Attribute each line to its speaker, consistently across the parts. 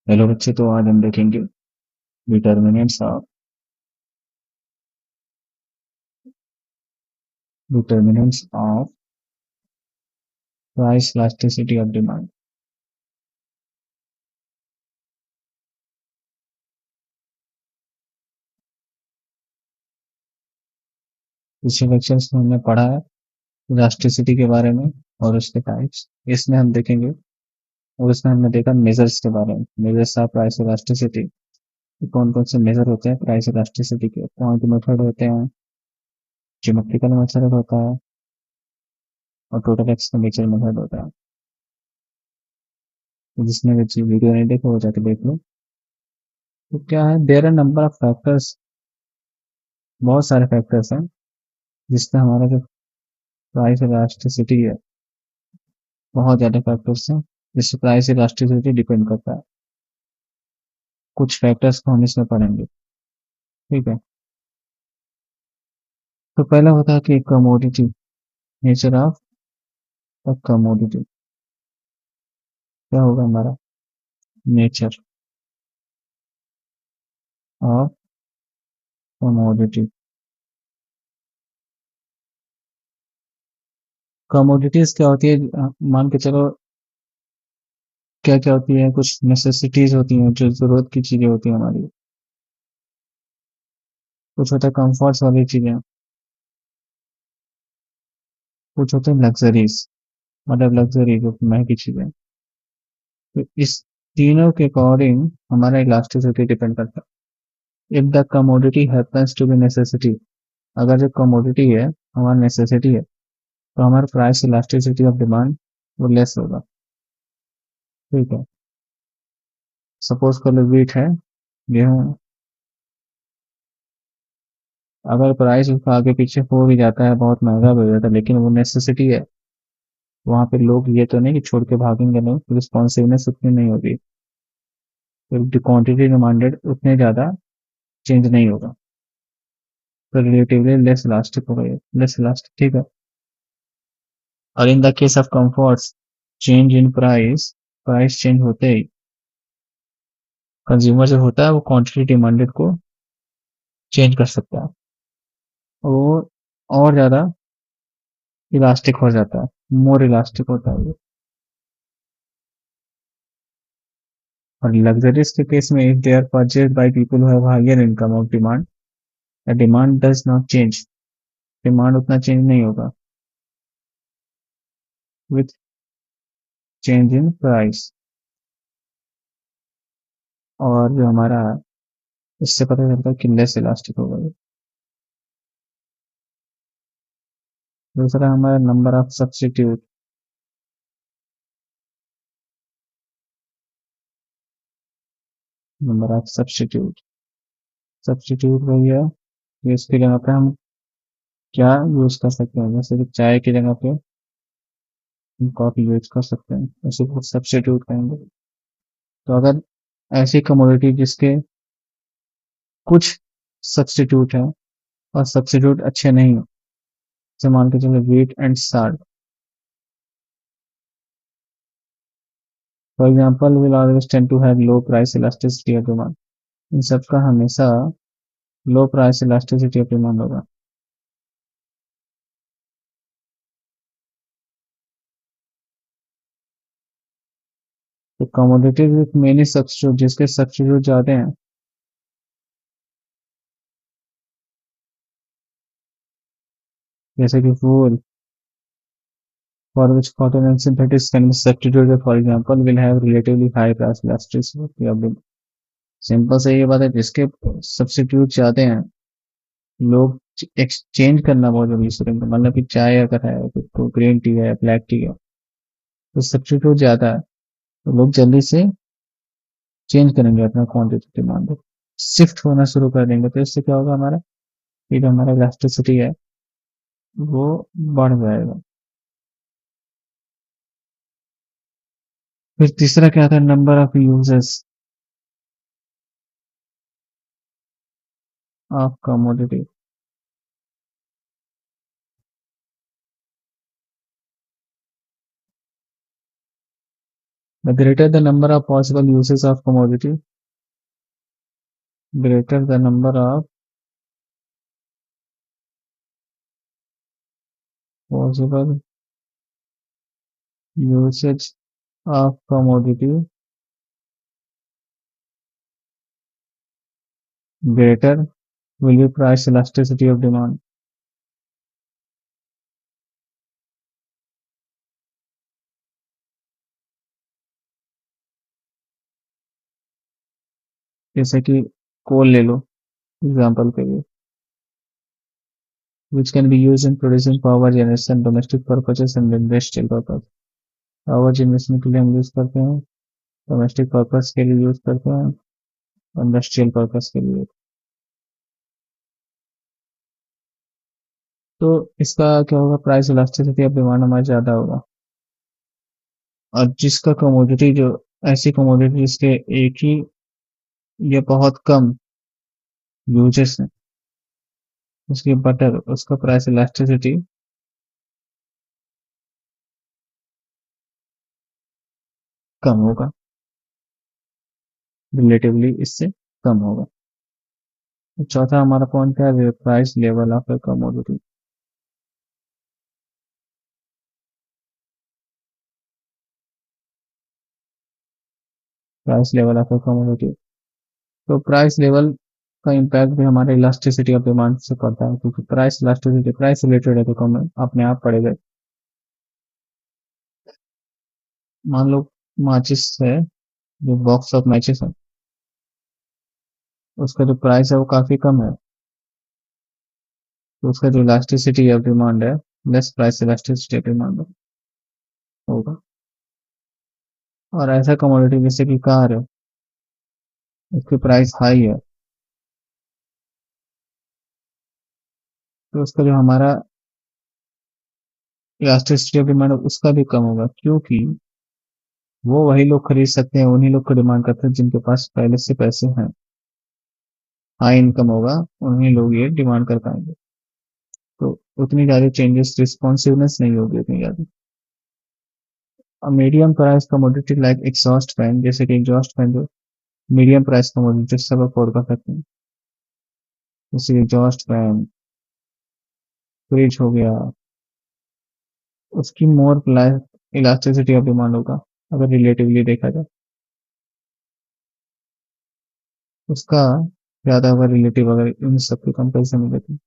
Speaker 1: Hello बच्चे, तो आज हम देखेंगे determinants of price elasticity of demand. पिछले लेक्चर्स में हमने पढ़ा है इलास्टिसिटी के बारे में और उसके टाइप्स। इसमें हम देखेंगे और इसमें हमने देखा मेजर्स के बारे में, मेजर्स ऑफ प्राइस इलास्टिसिटी। कौन कौन से मेजर होते हैं प्राइस इलास्टिसिटी के? पॉइंट मेथड होते हैं, ज्योमेट्रिकल मेथड होता है और टोटल एक्सपेंडिचर मेथड होता है। तो जिसने बच्चे वीडियो नहीं देखा वो जाके देख लो। तो क्या है, there are number of factors, बहुत सारे फैक्टर्स हैं जिससे हमारा जो प्राइस इलास्टिसिटी है, बहुत ज्यादा फैक्टर्स हैं जिससे प्राइस इलास्टिसिटी डिपेंड करता है। कुछ फैक्टर्स को हम इसमें पढ़ेंगे, ठीक है। तो पहला होता है कि commodity, nature of a commodity. क्या होगा हमारा नेचर ऑफ कमोडिटी? कमोडिटीज क्या होती है? मान के चलो, क्या क्या होती है, कुछ नेसेसिटीज होती हैं जो जरूरत की चीजें होती हैं हमारी। कुछ होता है कंफर्ट्स वाली चीजें, कुछ होते हैं लग्जरीज, मतलब लग्जरी जो महंगी चीजें। तो इस तीनों के अकॉर्डिंग हमारा इलास्टिसिटी डिपेंड करता है। If the commodity happens to be necessity, अगर जो कमोडिटी है हमारा नेसेसिटी है, तो हमारा प्राइस इलास्टिसिटी ऑफ डिमांड वो लेस होगा, ठीक है। सपोज कर लो व्हीट है, गेहूं। अगर प्राइस उसका आगे पीछे हो भी जाता है, बहुत महंगा भी हो जाता है, लेकिन वो नेसेसिटी है, वहां पे लोग ये तो नहीं कि छोड़ के भागेंगे, नहीं, रिस्पॉन्सिवनेस उतनी नहीं होगी, तो क्वांटिटी डिमांडेड उतने ज्यादा चेंज नहीं होगा, तो रिलेटिवली लेस इलास्टिक होगा, ये लेस इलास्टिक, ठीक है। और in the case of comforts, change in price, price change होते ही कंज्यूमर जो होता है वो क्वांटिटी डिमांडेड को चेंज कर सकता है, वो और ज्यादा इलास्टिक हो जाता है, मोर इलास्टिक होता है ये। और लग्जरीज के केस में, if they are purchase by people who have higher income of demand, the demand does not change, demand उतना चेंज नहीं होगा विथ चेंज इन प्राइस। और जो हमारा, इससे पता चलता है कि लेस इलास्टिक होगा ये। दूसरा हमारा number of substitute, number of substitute, substitute वही है कि इसकी जगह पे हम क्या यूज कर सकते हैं, जैसे कि चाय की जगह पे हम कॉफी यूज कर सकते हैं, ऐसे कुछ सब्स्टिट्यूट कहेंगे। तो अगर ऐसी कमोडिटी जिसके कुछ सब्स्टिट्यूट है और सब्स्टिट्यूट अच्छे नहीं है, जैसे मान के चलो wheat and salt, for example, will always tend to have low price elasticity of demand. इन सबका हमेशा low price elasticity of demand होगा। तो कमोडिटीज विथ मेनी सब्स्टिट्यूट, जिसके सब्स्टिट्यूट ज्यादा हैं, जैसे कि फूल, for which cotton and synthetics can be substituted, for example, will have relatively high price elasticity of demand। Simple से ये बात है, जिसके सब्स्टिट्यूट चाहते हैं लोग, एक्सचेंज करना बहुत जरूरी है। मतलब कि चाय अगर है तो ग्रीन टी है, ब्लैक टी है, तो सब्स्टिट्यूट ज्यादा है, तो लोग जल्दी से चेंज करेंगे अपना क्वांटिटी डिमांड, शिफ्ट होना शुरू कर देंगे। तो इससे क्या होगा, हमारा ये जो हमारा इलास्टिसिटी है वो बढ़ जाएगा। फिर तीसरा क्या था, number of users of commodity. The greater the number of possible uses of commodity, greater the number of possible usage of commodity, greater will be price elasticity of demand. जैसे कि कोल ले लो एग्जांपल के लिए, which can be used in producing power generation, domestic purposes and industrial purpose. Power generation के लिए हम use करते हैं, डोमेस्टिक पर्पस के लिए यूज करते हैं, इंडस्ट्रियल पर्पस के लिए। तो इसका क्या होगा, प्राइस इलास्टिसिटी ऑफ डिमांड हमारा ज्यादा होगा। और जिसका कमोडिटी जो ऐसी कमोडिटी जिसके एक ही या बहुत कम यूजेस हैं, उसकी बटर उसका प्राइस इलास्टिसिटी कम होगा, रिलेटिवली इससे कम होगा। तो चौथा हमारा पॉइंट क्या है, price level of A commodity. Price level of A commodity, तो प्राइस लेवल का इम्पैक्ट भी हमारे इलास्टिसिटी ऑफ डिमांड से पड़ता है, क्योंकि प्राइस इलास्टिसिटी प्राइस रिलेटेड है, तो कम अपने आप पड़ेगा। मान लो माचिस है, जो बॉक्स ऑफ मैचेस है, उसका जो प्राइस है वो काफी कम है, तो उसका जो इलास्टिसिटी ऑफ डिमांड है, less price elasticity of demand होगा। और ऐसा कमोडिटी जैसे कि कार है, उसकी प्राइस हाई है, तो उसका जो हमारा इलास्टिसिटी ऑफ डिमांड उसका भी कम होगा, क्योंकि वो वही लोग खरीद सकते हैं, उन्हीं लोग को डिमांड करते हैं जिनके पास पहले से पैसे हैं, हाई इनकम होगा, उन्हीं लोग ये डिमांड कर पाएंगे। तो उतनी ज्यादा चेंजेस रिस्पॉन्सिवनेस नहीं होगी उतनी ज्यादा। Medium price commodity like exhaust fan, जैसे कि एग्जॉस्ट फैन जो मीडियम प्राइस कमोडिटी सब अफोर्ड कर सकते हैं, जैसे एग्जॉस्ट फैन, फ्रिज हो गया, उसकी मोर इलास्टिसिटी ऑफ डिमांड होगा अगर रिलेटिवली देखा जाए, उसका ज्यादा होगा रिलेटिव अगर इन सबके कंपेरिजन में देखें।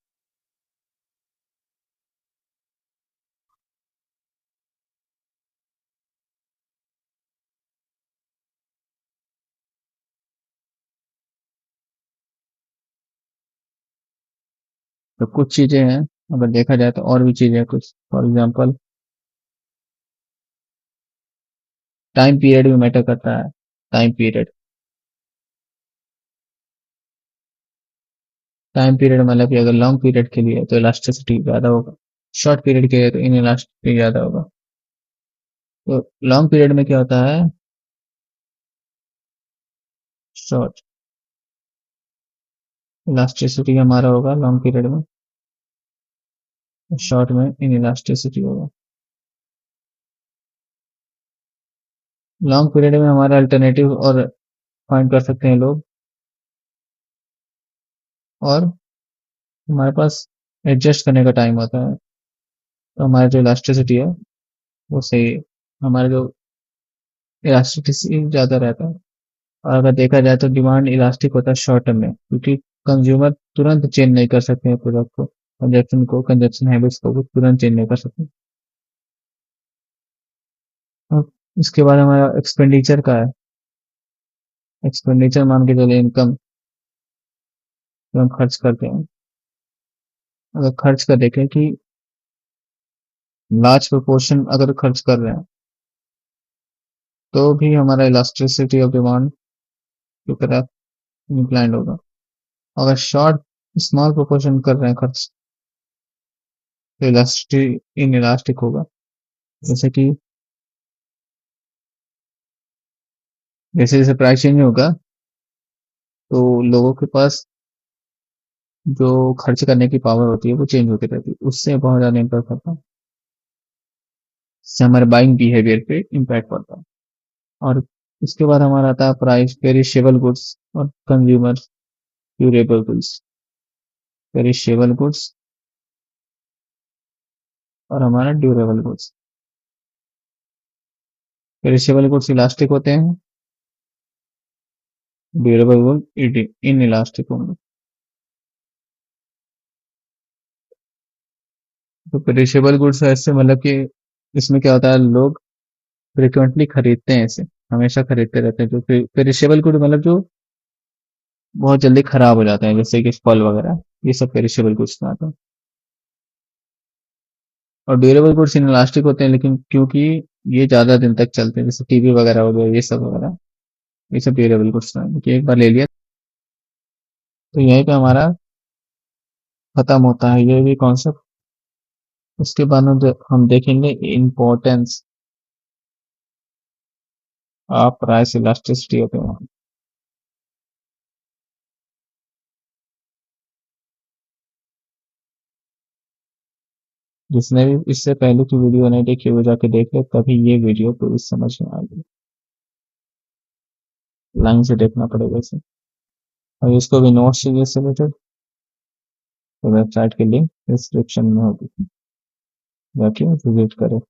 Speaker 1: तो कुछ चीजें हैं, अगर देखा जाए तो और भी चीजें हैं कुछ, फॉर एग्जाम्पल टाइम पीरियड भी मैटर करता है। टाइम पीरियड, टाइम पीरियड मतलब कि अगर लॉन्ग पीरियड के लिए तो इलास्टिसिटी ज्यादा होगा, शॉर्ट पीरियड के लिए तो इन इलास्टिसिटी ज्यादा होगा। तो लॉन्ग पीरियड में क्या होता है, शॉर्ट इलास्टिसिटी हमारा होगा लॉन्ग पीरियड में, शॉर्ट में इन इलास्टिसिटी होगा। लॉन्ग पीरियड में हमारा अल्टरनेटिव और फाइंड कर सकते हैं लोग, और हमारे पास एडजस्ट करने का टाइम होता है, तो हमारा जो इलास्टिसिटी है वो सही है, हमारा जो इलास्टिसिटी ज्यादा रहता है। और अगर देखा जाए तो डिमांड इलास्टिक होता है शॉर्ट टर्म में, क्योंकि कंज्यूमर तुरंत चेंज नहीं कर सकते हैं प्रोडक्ट को, कंजप्शन हैबिट्स को तुरंत चेंज नहीं कर सकते। और इसके बाद हमारा एक्सपेंडिचर का है, एक्सपेंडिचर मान के चले इनकम जो हम खर्च करते हैं, अगर खर्च का देखें कि लार्ज प्रोपोर्शन अगर खर्च कर रहे हैं, तो भी हमारा इलास्टिसिटी ऑफ डिमांड की तरफ इंक्लाइंड होगा। अगर शॉर्ट स्मॉल प्रोपोर्शन कर रहे हैं खर्च, तो इलास्टिक इन इलास्टिक होगा। जैसे कि जैसे जैसे प्राइस चेंज होगा, तो लोगों के पास जो खर्च करने की पावर होती है वो चेंज होती रहती है, उससे बहुत ज्यादा इम्पैक्ट पड़ता है, इससे हमारे बाइंग बिहेवियर पे इम्पैक्ट पड़ता है। और उसके बाद हमारा आता है प्राइस पेरिशेबल गुड्स और consumer durable goods. Perishable goods और हमारा durable goods. Perishable goods elastic होते हैं, ड्यूरेबल गुड इन इलास्टिक होंगे। तो पेरिशेबल गुड्स ऐसे मतलब कि इसमें क्या होता है, लोग फ्रिक्वेंटली खरीदते हैं इसे, हमेशा खरीदते रहते हैं। जो पेरिशेबल गुड मतलब जो बहुत जल्दी खराब हो जाते हैं, जैसे कि फल वगैरह, ये सब पेरिशेबल गुड्स में आते हैं। और ड्यूरेबल गुड्स इनलास्टिक होते हैं, लेकिन क्योंकि ये ज्यादा दिन तक चलते हैं, जैसे टीवी वगैरह हो गया, ये सब वगैरह, ये सब ड्यूरेबल गुड्स में हैं, कि एक बार ले लिया। तो यहीं पे हमारा खत्म होता है ये भी कॉन्सेप्ट। उसके बाद हम देखेंगे importance of price elasticity of demand. जिसने भी इससे पहले की वीडियो नहीं देखी वो जाके देख ले, तभी ये वीडियो पूरी समझ में आएगी। लाइन से देखना पड़ेगा इसे। और इसको भी नोट्स चाहिए इससे रिलेटेड, तो वेबसाइट की लिंक डिस्क्रिप्शन में होगी, जाके विजिट करें।